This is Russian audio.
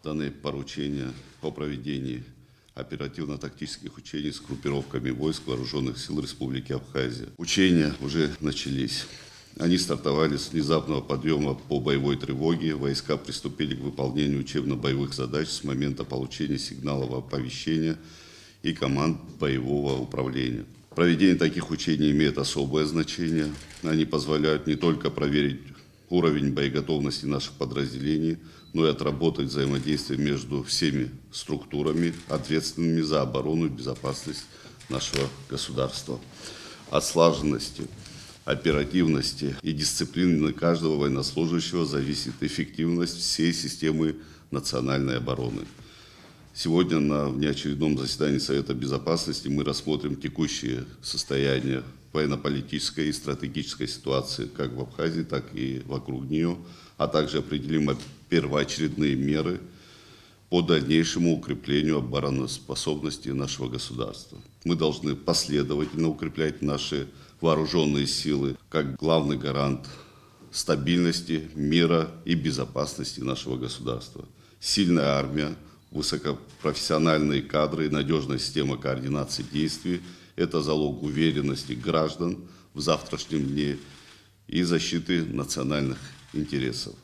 Данные поручения по проведению оперативно-тактических учений с группировками войск Вооруженных сил Республики Абхазия. Учения уже начались. Они стартовали с внезапного подъема по боевой тревоге. Войска приступили к выполнению учебно-боевых задач с момента получения сигналов оповещения и команд боевого управления. Проведение таких учений имеет особое значение. Они позволяют не только проверить уровень боеготовности наших подразделений, но и отработать взаимодействие между всеми структурами, ответственными за оборону и безопасность нашего государства. От слаженности, оперативности и дисциплины каждого военнослужащего зависит эффективность всей системы национальной обороны. Сегодня на внеочередном заседании Совета Безопасности мы рассмотрим текущее состояние военно-политической и стратегической ситуации как в Абхазии, так и вокруг нее, а также определим первоочередные меры по дальнейшему укреплению обороноспособности нашего государства. Мы должны последовательно укреплять наши вооруженные силы как главный гарант стабильности, мира и безопасности нашего государства. Сильная армия, высокопрофессиональные кадры и надежная система координации действий – это залог уверенности граждан в завтрашнем дне и защиты национальных интересов.